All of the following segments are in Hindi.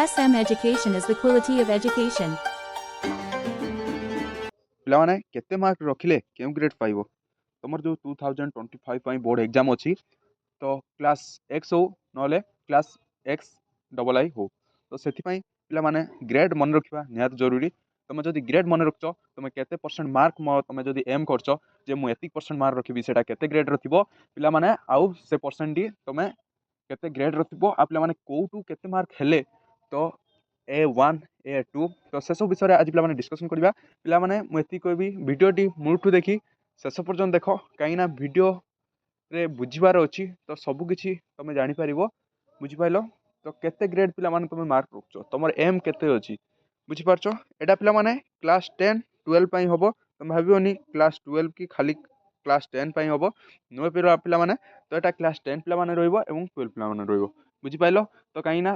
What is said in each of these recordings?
SM education is the quality of education. ପିଲାମାନେ କେତେ ମାର୍କ ରଖିଲେ କେଉଁ ଗ୍ରେଡ୍ ପାଇବ? ତମର ଯେଉଁ 2025 ପାଇଁ ବୋର୍ଡ଼ ଏକ୍ଜାମ୍ ଅଛି ତ କ୍ଲାସ୍ ଏକ୍ସ ହଉ ନହେଲେ କ୍ଲାସ୍ ଏକ୍ସ ଡବଲ୍ ଆଇ ହଉ, ତ ସେଥିପାଇଁ ପିଲାମାନେ ଗ୍ରେଡ୍ ମନେ ରଖିବା ନିହାତି ଜରୁରୀ। ତମେ ଯଦି ଗ୍ରେଡ୍ ମନେ ରଖୁଛ, ତମେ କେତେ ପରସେଣ୍ଟ ମାର୍କ ତମେ ଯଦି ଏମ୍ କରୁଛ ଯେ ମୁଁ ଏତିକି ପରସେଣ୍ଟ ମାର୍କ ରଖିବି, ସେଇଟା କେତେ ଗ୍ରେଡ୍ର ଥିବ ପିଲାମାନେ, ଆଉ ସେ ପରସେଣ୍ଟଟି ତମେ କେତେ ଗ୍ରେଡ୍ର ଥିବ, ଆଉ ପିଲାମାନେ କେଉଁଠୁ କେତେ ମାର୍କ ହେଲେ ତ A1 A2, ତ ସେସବୁ ବିଷୟରେ ଆଜି ପିଲାମାନେ ଡିସ୍କସନ୍ କରିବା। ପିଲାମାନେ ମୁଁ ଏତିକି କହିବି, ଭିଡ଼ିଓଟି ମୂଳଠୁ ଦେଖି ଶେଷ ପର୍ଯ୍ୟନ୍ତ ଦେଖ, କାହିଁକିନା ଭିଡ଼ିଓରେ ବୁଝିବାର ଅଛି ତ ସବୁକିଛି ତମେ ଜାଣିପାରିବ। ବୁଝିପାରିଲ? ତ କେତେ ଗ୍ରେଡ୍ ପିଲାମାନେ ତମେ ମାର୍କ ରଖୁଛ, ତମର ଏମ୍ କେତେ ଅଛି, ବୁଝିପାରୁଛ? ଏଇଟା ପିଲାମାନେ କ୍ଲାସ୍ 10 12 ପାଇଁ ହେବ। ତମେ ଭାବିବନି କ୍ଲାସ୍ 12 କି ଖାଲି କ୍ଲାସ୍ 10 ପାଇଁ ହେବ, ନୁହେଁ ପିଲାମାନେ। ତ ଏଇଟା କ୍ଲାସ୍ 10 ପିଲାମାନେ ରହିବ ଏବଂ 12 ପିଲାମାନେ ରହିବ। ବୁଝିପାରିଲ? ତ କାହିଁକିନା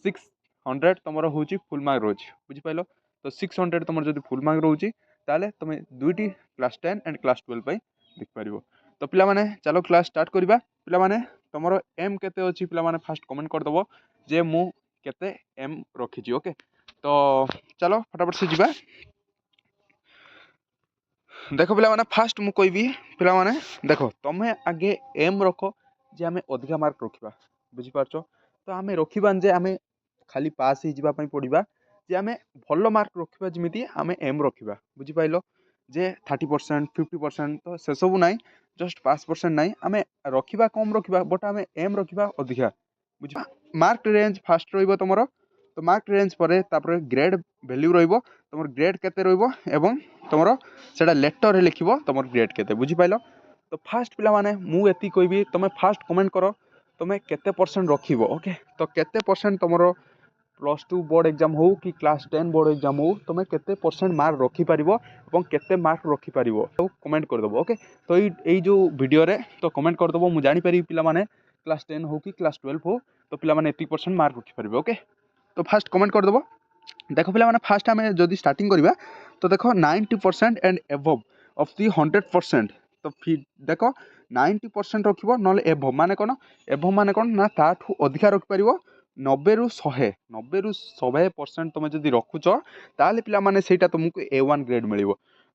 600 ତମର ହେଉଛି ଫୁଲ୍ ମାର୍କ ରହୁଛି। ବୁଝିପାରିଲ? ତ 600 ତମର ଯଦି ଫୁଲ୍ ମାର୍କ ରହୁଛି, ତାହେଲେ ତମେ ଦୁଇଟି କ୍ଲାସ୍ 10 ଆଣ୍ଡ କ୍ଲାସ୍ 12 ପାଇଁ ଦେଖିପାରିବ। ତ ପିଲାମାନେ ଚାଲ କ୍ଲାସ୍ ଷ୍ଟାର୍ଟ କରିବା। ପିଲାମାନେ ତମର ଏମ୍ କେତେ ଅଛି ପିଲାମାନେ ଫାଷ୍ଟ କମେଣ୍ଟ କରିଦେବ ଯେ ମୁଁ କେତେ ଏମ୍ ରଖିଛି। ଓକେ, ତ ଚାଲ ଫଟାଫଟ ସେ ଯିବା। ଦେଖ ପିଲାମାନେ, ଫାଷ୍ଟ ମୁଁ କହିବି ପିଲାମାନେ ଦେଖ, ତମେ ଆଗେ ଏମ୍ ରଖ ଯେ ଆମେ ଅଧିକା ମାର୍କ ରଖିବା। ବୁଝିପାରୁଛ? ତ ଆମେ ରଖିବାନି ଯେ ଆମେ ଖାଲି ପାସ୍ ହେଇଯିବା ପାଇଁ ପଡ଼ିବା, ଯେ ଆମେ ଭଲ ମାର୍କ ରଖିବା, ଯେମିତି ଆମେ ଏମ୍ ରଖିବା। ବୁଝିପାରିଲ? ଯେ 30% 50%, ତ ସେସବୁ ନାହିଁ, ଜଷ୍ଟ 5% ନାହିଁ, ଆମେ ରଖିବା କମ୍ ରଖିବା, ବଟ୍ ଆମେ ଏମ୍ ରଖିବା ଅଧିକା। ବୁଝିବା? ମାର୍କ ରେଞ୍ଜ ଫାଷ୍ଟ ରହିବ ତମର, ତ ମାର୍କ ରେଞ୍ଜ ପରେ ତାପରେ ଗ୍ରେଡ୍ ଭ୍ୟାଲ୍ୟୁ ରହିବ, ତମର ଗ୍ରେଡ୍ କେତେ ରହିବ ଏବଂ ତମର ସେଇଟା ଲେଟର୍ରେ ଲେଖିବ ତମର ଗ୍ରେଡ୍ କେତେ। ବୁଝିପାରିଲ? ତ ଫାଷ୍ଟ ପିଲାମାନେ ମୁଁ ଏତିକି କହିବି, ତମେ ଫାଷ୍ଟ କମେଣ୍ଟ କର ତମେ କେତେ ପରସେଣ୍ଟ ରଖିବ। ଓକେ, ତ କେତେ ପରସେଣ୍ଟ ତମର +2 ବୋର୍ଡ଼ ଏକ୍ଜାମ୍ ହଉ କି କ୍ଲାସ୍ 10 ବୋର୍ଡ଼ ଏକ୍ଜାମ୍ ହଉ, ତମେ କେତେ ପରସେଣ୍ଟ ମାର୍କ ରଖିପାରିବ ଏବଂ କେତେ ମାର୍କ ରଖିପାରିବ, ସବୁ କମେଣ୍ଟ କରିଦେବ। ଓକେ, ତ ଏଇ ଯେଉଁ ଭିଡ଼ିଓରେ ତ କମେଣ୍ଟ କରିଦେବ, ମୁଁ ଜାଣିପାରିବି ପିଲାମାନେ କ୍ଲାସ୍ 10 ହଉ କି କ୍ଲାସ୍ 12 ହଉ, ତ ପିଲାମାନେ ଏତିକି ପରସେଣ୍ଟ ମାର୍କ ରଖିପାରିବେ। ଓକେ, ତ ଫାଷ୍ଟ କମେଣ୍ଟ କରିଦେବ। ଦେଖ ପିଲାମାନେ, ଫାଷ୍ଟ ଆମେ ଯଦି ଷ୍ଟାର୍ଟିଂ କରିବା ତ ଦେଖ 90% ଆଣ୍ଡ ଏଭଭ୍ ଅଫ୍ ଦି 100%। ତ ଦେଖ 90% ରଖିବ, ନହେଲେ ଏଭଭ୍ ମାନେ କ'ଣ? ଏଭଭ୍ ମାନେ କ'ଣ ନା ତାଠୁ ଅଧିକା ରଖିପାରିବ। 90ରୁ 100% ତମେ ଯଦି ରଖୁଛ, ତାହେଲେ ପିଲାମାନେ ସେଇଟା ତୁମକୁ A1 ଗ୍ରେଡ୍ ମିଳିବ।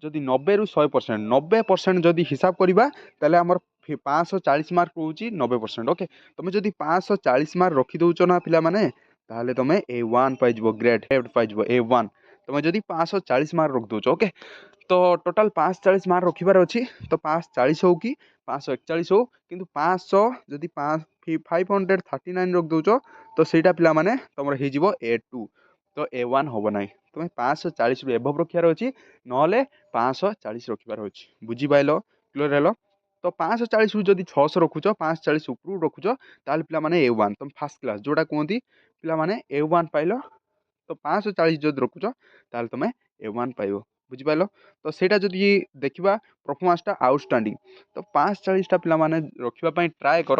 ଯଦି 90ରୁ 100%, 90% ଯଦି ହିସାବ କରିବା, ତାହେଲେ ଆମର 540 ମାର୍କ ରହୁଛି 90%। ଓକେ, ତମେ ଯଦି 540 ମାର୍କ ରଖିଦେଉଛ ନା ପିଲାମାନେ, ତାହେଲେ ତମେ A1 ପାଇଯିବ, ଗ୍ରେଡ୍ ପାଇଯିବ A1। ତମେ ଯଦି 540 ମାର୍କ ରଖିଦେଉଛ। ଓକେ, ତ ଟୋଟାଲ୍ 540 ମାର୍କ ରଖିବାର ଅଛି। ତ 540 ହଉ କି 541 ହଉ, କିନ୍ତୁ 500 ଯଦି 539 ରଖିଦେଉଛ, ତ ସେଇଟା ପିଲାମାନେ ତମର ହେଇଯିବ A2, ତ A1 ହେବ ନାହିଁ। ତମେ 540ରୁ ଏଭଭ୍ ରଖିବାର ଅଛି, ନହେଲେ 540 ରଖିବାର ଅଛି। ବୁଝିପାରିଲ? କ୍ଲିୟର୍ ହେଲ? ତ 540ରୁ ଯଦି 600 ରଖୁଛ, 540 ଉପରୁ ରଖୁଛ, ତାହେଲେ ପିଲାମାନେ A1, ତମେ ଫାର୍ଷ୍ଟ କ୍ଲାସ୍ ଯେଉଁଟା କୁହନ୍ତି ପିଲାମାନେ A1 ପାଇଲ। ତ 540 ଯଦି ରଖୁଛ, ତାହେଲେ ତମେ A1 ପାଇବ। ବୁଝିପାରିଲ? ତ ସେଇଟା ଯଦି ଦେଖିବା, ପରଫର୍ମାନ୍ସଟା ଆଉଟଷ୍ଟାଣ୍ଡିଂ। ତ 540ଟା ପିଲାମାନେ ରଖିବା ପାଇଁ ଟ୍ରାଏ କର।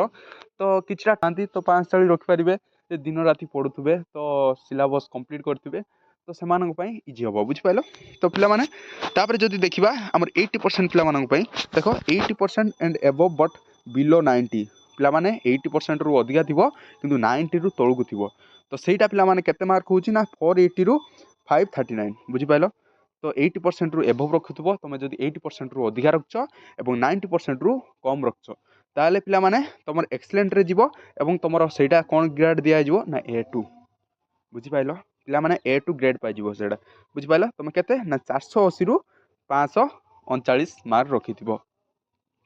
ତ କିଛିଟା ଥାନ୍ତି ତ 540 ରଖିପାରିବେ, ଯେ ଦିନ ରାତି ପଢ଼ୁଥିବେ, ତ ସିଲାବସ୍ କମ୍ପ୍ଲିଟ୍ କରିଥିବେ, ତ ସେମାନଙ୍କ ପାଇଁ ଇଜି ହେବ। ବୁଝିପାରିଲ? ତ ପିଲାମାନେ ତାପରେ ଯଦି ଦେଖିବା ଆମର 80% ପିଲାମାନଙ୍କ ପାଇଁ, ଦେଖ 80% ଆଣ୍ଡ ଏଭଭ୍ ବଟ୍ ବିଲୋ 90, ପିଲାମାନେ 80%ରୁ ଅଧିକା ଥିବ କିନ୍ତୁ 90ରୁ ତଳକୁ ଥିବ। ତ ସେଇଟା ପିଲାମାନେ କେତେ ମାର୍କ ହେଉଛି ନା 480ରୁ 539। ବୁଝିପାରିଲ? ତ 80%ରୁ ଏଭଭ୍ ରଖୁଥିବ, ତୁମେ ଯଦି 80%ରୁ ଅଧିକା ରଖୁଛ ଏବଂ 90%ରୁ କମ୍ ରଖୁଛ, ତାହେଲେ ପିଲାମାନେ ତୁମର ଏକ୍ସେଲେଣ୍ଟରେ ଯିବ ଏବଂ ତୁମର ସେଇଟା କ'ଣ ଗ୍ରେଡ୍ ଦିଆଯିବ ନା A2। ବୁଝିପାରିଲ? ପିଲାମାନେ A2 ଗ୍ରେଡ୍ ପାଇଯିବ ସେଇଟା। ବୁଝିପାରିଲ? ତୁମେ କେତେ ନା 480ରୁ 539 ମାର୍କ ରଖିଥିବ।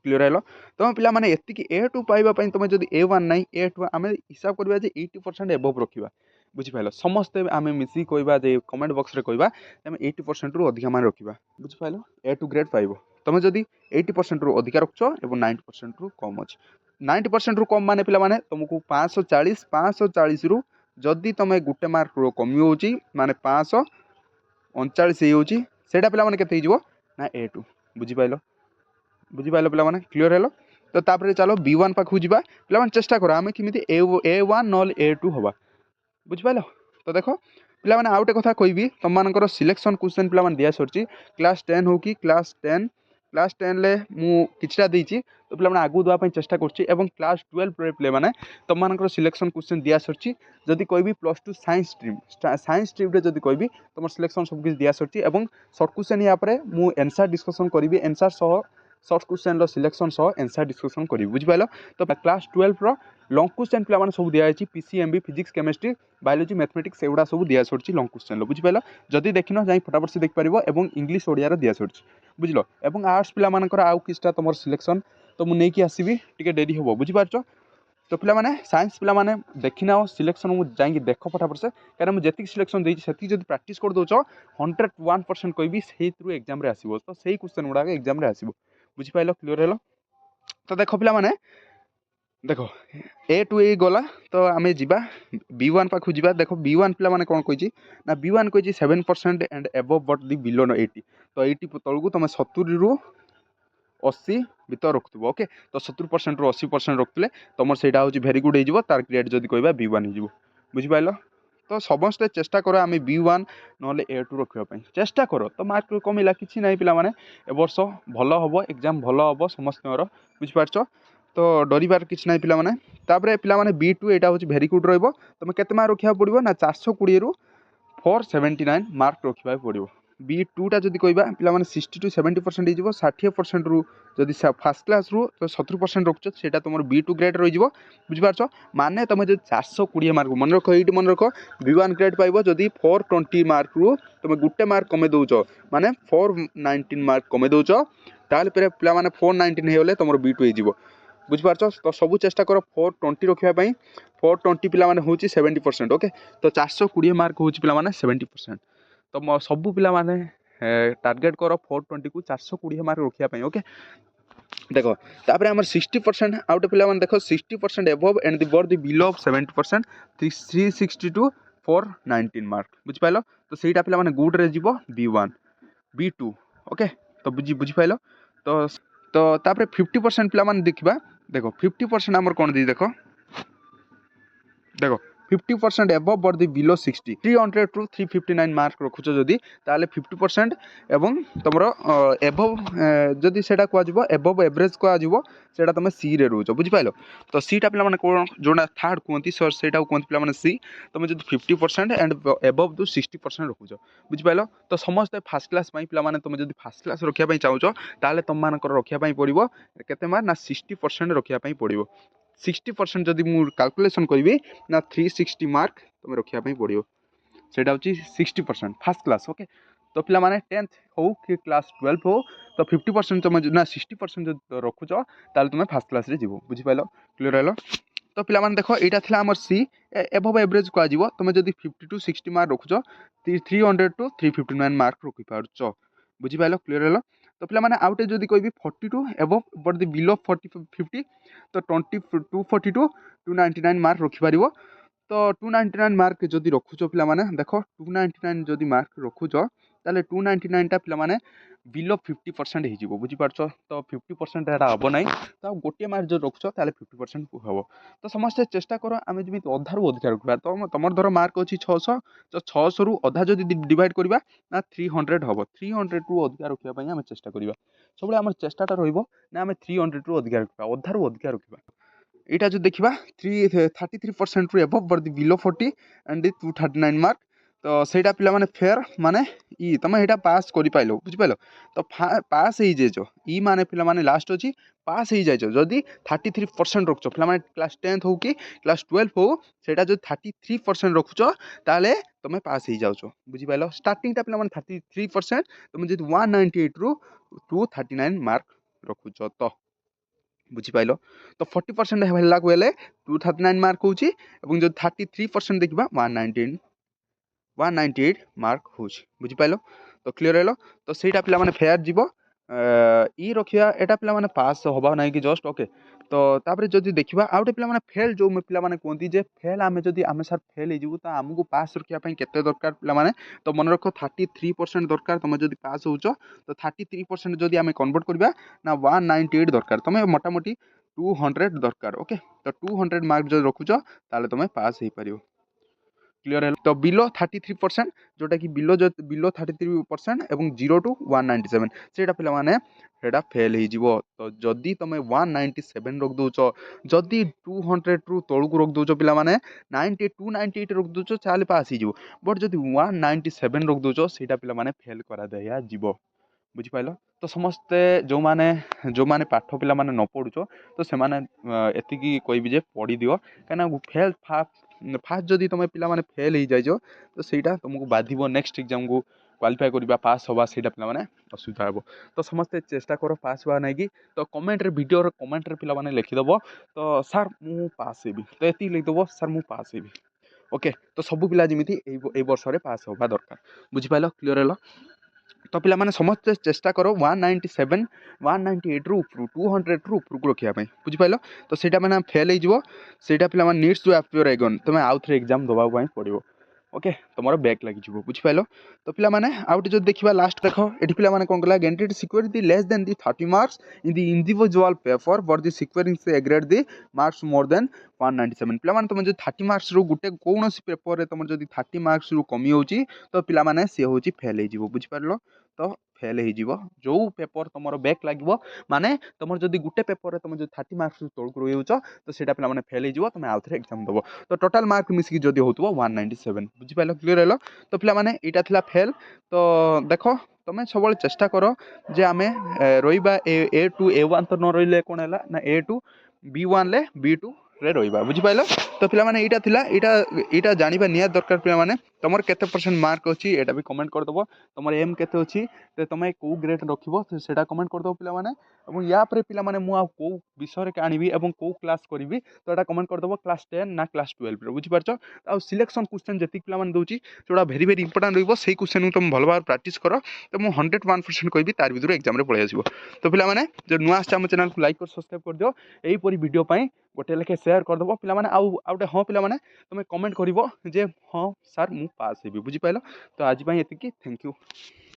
କ୍ଲିୟର୍ ହେଲ? ତୁମେ ପିଲାମାନେ ଏତିକି A2 ପାଇବା ପାଇଁ ତୁମେ ଯଦି A1 ନାହିଁ, A2 ଆମେ ହିସାବ କରିବା ଯେ 80% ଏଭଭ୍ ରଖିବା। ବୁଝିପାରିଲ? ସମସ୍ତେ ଆମେ ମିଶିକି କହିବା, ଯେ କମେଣ୍ଟ ବକ୍ସରେ କହିବା ଆମେ 80%ରୁ ଅଧିକା ମାର୍କ ରଖିବା। ବୁଝିପାରିଲ? A2 ଗ୍ରେଡ୍ ପାଇବ। ତୁମେ ଯଦି 80%ରୁ ଅଧିକା ରଖୁଛ ଏବଂ 90%ରୁ କମ୍ ଅଛି। 90%ରୁ କମ୍ ମାନେ ପିଲାମାନେ ତୁମକୁ 540ରୁ ଯଦି ତୁମେ ଗୋଟେ ମାର୍କ କମି ହେଉଛି, ମାନେ 539 ହେଇଯାଉଛି, ସେଇଟା ପିଲାମାନେ କେତେ ହେଇଯିବ ନା A2। ବୁଝିପାରିଲ? ବୁଝିପାରିଲ ପିଲାମାନେ? କ୍ଲିୟର୍ ହେଲ? ତ ତାପରେ ଚାଲ B1 ପାଖକୁ ଯିବା। ପିଲାମାନେ ଚେଷ୍ଟା କର ଆମେ କେମିତି A1 ନହେଲେ A2 ହେବା। ବୁଝିପାରିଲ? ତ ଦେଖ ପିଲାମାନେ, ଆଉ ଗୋଟେ କଥା କହିବି, ତୁମମାନଙ୍କର ସିଲେକ୍ସନ୍ କ୍ୱେଶ୍ଚନ୍ ପିଲାମାନେ ଦିଆସରିଛି। କ୍ଲାସ୍ 10 ହଉ କି କ୍ଲାସ୍ 10 क्लास 10 रे मु किछटा देछि तो पिला माने आगु दवा पई चेष्टा करछि एवं क्लास 12 रे प्ले माने तुम मानकर सिलेक्शन क्वेश्चन दिया सरछि जदि कहबी +2 साइंस स्ट्रीम रे जदि कहबी तुम सिलेक्शन सब किछ दिया सरछि एवं शॉर्ट क्वेश्चन या परे मु आंसर डिस्कशन करिवि आंसर सह शॉर्ट क्वेश्चन रो सिलेक्शन सह आंसर डिस्कशन करिवि बुझि पाइलो तो क्लास 12 रो लॉन्ग क्वेश्चन पिला माने सब दिया अछि PCMB physics chemistry biology mathematics एगुड़ा सब दिया सरछि लॉन्ग क्वेश्चन बुझि पाइलो जदि देखिनो जाई फटाफट से देख परिबो एवं इंग्लिश ओडिया रो दिया सरछि बुझलो एवं आर्ट्स पिला मानकर आउ किछटा तुम सिलेक्शन तो मु नेकी आसीबी टिके डेरी होबो बुझि पारछो तो पिला माने साइंस पिला माने देखिना सिलेक्शन मु जाई देखो फटाफट से कारण मु जेतिक सिलेक्शन देछि सेति जदि प्रैक्टिस कर दोछो 101% कहबी सेही थ्रू एग्जाम रे आसीबो तो सेही क्वेश्चन गुडा एग्जाम रे आसीबो बुझि पाइलो क्लियर हेलो तो देखो पिला माने देखो ए टू ए गला तो आमे जिबा B1 पाखु जिबा देखो B1 पिला माने कोन कहिछि ना B1 कहिछि 7% and above but the below 80 तो 80 तळगु तमे 70 रु 80 भीतर रखुथबो ओके तो 70% रु 80% रखले तमर सेटा होछि वेरी गुड हेजिवो तार ग्रेड जदि कहबा B1 हेजिवो बुझि पाइलो तो समस्त चेष्टा करो आमे B1 नले A2 रखिया पई चेष्टा करो तो मार्क कमिला किछि नै पिला माने ए वर्ष भलो हबो एग्जाम भलो हबो समस्तनर बुझि पारछो तो डरिबार किछि नै पिला माने तापरे पिला माने B2 एटा होछि वेरी गुड रहइबो तमे केते मार्क रखिया पड़िबो ना 420 रु 479 मार्क रखिबा पड़िबो B2 टा जदि कहबा पिला माने 60 टू 70% हेजिवो 60% रु जदि फर्स्ट क्लास रु तो 70% रखछो सेटा तमर B2 ग्रेड रहि जिवो बुझि पारछो माने तमे जदि 420 मार्क मन रखो एटी मन रखो B1 ग्रेड पाइबो जदि 420 मार्क रु तमे गुटे मार्क कमे दोचो माने 419 मार्क कमे दोचो ताले पे पिला माने 419 हेले तमर B2 हेजिवो बुझि पारछो तो सब चेष्टा करो 420 रखिया पई 420 पिला माने होची 70% ओके तो 420 मार्क होची पिला माने 70% तो सब पिला माने टार्गेट करो 420 को 420 मार्क रखिया पई ओके देखो तापर हमर 60% आउट पिला माने देखो 60% above and the board the below 70% 360 to 419 mark बुझि पाइलो तो सेटा पिला माने गुड रे जीवो B1 B2 ओके तो बुझि पाइलो तो तापर 50% पिला माने देखिबा देखो 50% हमर कोन दी देखो 50% above but the below 60 300 to 359 mark रखुछ जदि ताले 50% एवं तमरो above जदि सेटा को आजिवो above एवरेज को आजिवो सेटा तमे सी रे रहउछ बुझि पाइलो तो सी टा पिला माने कोन जोना थर्ड कोंती सर सेटा कोंती पिला माने सी तमे जदि 50% एंड above दु 60% रखुछ बुझि पाइलो तो समस्त फर्स्ट क्लास पई पिला माने तमे जदि फर्स्ट क्लास रखिया पई चाहउछ ताले तम मानकर रखिया पई पड़िबो केते मार ना 60% रखिया पई पड़िबो 60% जदि मु कैलकुलेशन करिवि ना 360 मार्क तुम रखिया पई पड़ियो सेटा होची 60% फर्स्ट क्लास ओके तो पिला माने 10th हो कि क्लास 12 हो तो 50% तुम ना 60% जदि रखुछ ताले तुम फर्स्ट क्लास रे जीवो बुझि पाइलो क्लियर हेलो तो पिला माने देखो एटा थिला हमर सी एबव एवरेज को आजीवो तुम जदि 50 टू 60 मार्क रखुछ 300 टू 359 मार्क रखि पारछ बुझि पाइलो क्लियर हेलो तो पिला माने आउटे जदि कहबी 42 एबव बट द बिलो 40 50 तो 242 299 मार्क रखि पारिबो तो 299 मार्क जदि रखुछ पिला माने देखो 299 जदि मार्क रखुछ ताले 299 टा पिला माने बिलो 50% हे जिवो बुझि पारछो तो 50% एटा हबो नै तो गोटे मार्क जो रखुछ ताले 50% हबो तो समस्त चेष्टा करो आमे जमी अधारु अधिकार रखबा तो तमर धर मार्क अछि 600 तो 600 रु अधा जदि डिवाइड करबा ना 300 हबो 300 रु अधिकार रखिया पई आमे चेष्टा करबा सबले हमर चेष्टाटा रहइबो ना आमे 300 रु अधिकार रखबा अधारु अधिकार रखबा एटा जो देखिबा 33% रु above but below 40 and 239 mark तो सेटा पिला माने फेयर माने ई तमे एटा पास करि पाइलो बुझि पाइलो तो पास हे जेजो ई माने पिला माने लास्ट अछि पास हे जाइछो जदी 33% रखछो पिला माने क्लास 10th हो कि क्लास 12 हो सेटा जो 33% रखुछो ताले तमे पास हे जाउछो बुझि पाइलो स्टार्टिंग टा पिला माने 33% तमे जदी 198 रु 239 मार्क रखुछो तो बुझि पाइलो तो 40% हेला कोले 239 मार्क होची एवं जो 33% देखिबा 198 मार्क होची बुझि पाइलो तो क्लियर हेलो तो सेटा पिला माने फेयर जीवो ई रखिया एटा पिला माने पास होबा नै कि जस्ट ओके तो तापरे जदि देखिबा आउटे पिला माने फेल जो पिला माने कोंती जे फेल आमे जदि आमे सर फेल हे जिवु त हमकु पास रखिया पई केते दरकार पिला माने तो मन रखो 33% दरकार तमे जदि पास होउचो तो 33% जदि आमे कन्वर्ट करबा ना 198 दरकार तमे मोटा मोटी 200 दरकार ओके तो 200 मार्क जो रखुचो ताले तमे पास हे परियो क्लियर है तो बिलो 33% जोटा कि बिलो 33% एवं 0 to 197 सेटा पिला माने सेटा फेल हो जीवो तो जदी तमे 197 रख दउचो जदी 200 रु तळु रख दउचो पिला माने 92 98 रख दउचो चाले पास हो जीवो बट जदी 197 रख दउचो सेटा पिला माने फेल करा दया जीवो बुझी पाइलो तो समस्ते जो माने पाठ पिला माने न पढुचो तो से माने एतिकी कहबी जे पढ़ी दियो कना फेल फास्ट जदी तुम पिला माने फेल हो जाइजो तो सेटा तुमको बाधिबो नेक्स्ट एग्जाम को क्वालिफाई करबा पास होबा सेटा पिला माने असुविधा हेबो तो समस्ते चेष्टा करो पास होबा नै कि तो कमेंट रे वीडियो रे कमेंट रे पिला माने लिखि दबो तो सर मु पास हेबी तो एति लिखि दबो सर मु पास हेबी ओके तो सब पिला जेमिति ए वर्ष रे पास होबा दरकार बुझी पाइलो क्लियर हेलो तो पिला माने समस्त चेष्टा करो 197 198 रु उपरु 200 रु उपरु को रखिया बुझी पाइलो तो सेटा माने फेल हो जीवो सेटा पिला माने नीड्स टू अपियर अगेन तमे आउ थरे एग्जाम दबा पई पड़िबो ओके तुमर बैक लगी जीवो बुझी पाइलो तो पिला माने आउट जो देखिबा लास्ट देखो एठी पिला माने कोन कला गेंटेड secure the less than the 30 marks in the individual paper for the securing से a grade the marks more than 197 पिला माने तुम जो 30 मार्क्स रु गुटे कोनोसी पेपर रे तुम जदी 30 मार्क्स रु कमी होची तो पिला माने से होची फेल हो जीवो बुझी पारलो तो फेल हो जो पेपर तुम बैक लगे माने तुम जदि गुटे पेपर रे तुम जो 30 मार्क्स तौक रहीच तो सेटा पिला माने फेल हो तुम आउ थे एग्जाम दब तो टोटाल मार्क मिसिकी जदि होतबो 197 बुझी पाइलो क्लियर हेलो तो पिला माने एटा थिला फेल तो देखो तुम सब चेष्टा कर जे आमे रहीबा ए टू A1 तो न रहिले कोन हैला ना A2 B1 ले B2 रे रहीबा बुझी पाइलो तो पिला माने एटा थिला एटा जानिबा निया दरकार पिला माने तमर केते परसेंट मार्क अछि एटा भी कमेंट कर दबो तमर एम केते अछि ते तमे को ग्रेड रखिबो सेटा कमेंट कर दबो पिला माने एवं या पर पिला माने मु आ को विषय के आनिबी एवं को क्लास करबी तो एटा कमेंट कर दबो क्लास 10 ना क्लास 12 रे बुझी पारछो आ सिलेक्शन क्वेश्चन जति पिला माने दोची जोडा वेरी वेरी इंपोर्टेंट रहइबो सेही क्वेश्चन तुम भल भाव प्रैक्टिस करो तो मु 101% कहबी तार भितर एग्जाम रे पळे आसीबो तो पिला माने जो नुआ आछा हम चैनल को लाइक और सब्सक्राइब कर दियो एही परी वीडियो पई गोटे लेखे शेयर कर दबो पिला माने आउटे हां पिला माने तुम कमेंट करिवो जे हां सर मु पास हेबी बुझी पाइलो तो आज पई एतिकी थैंक यू।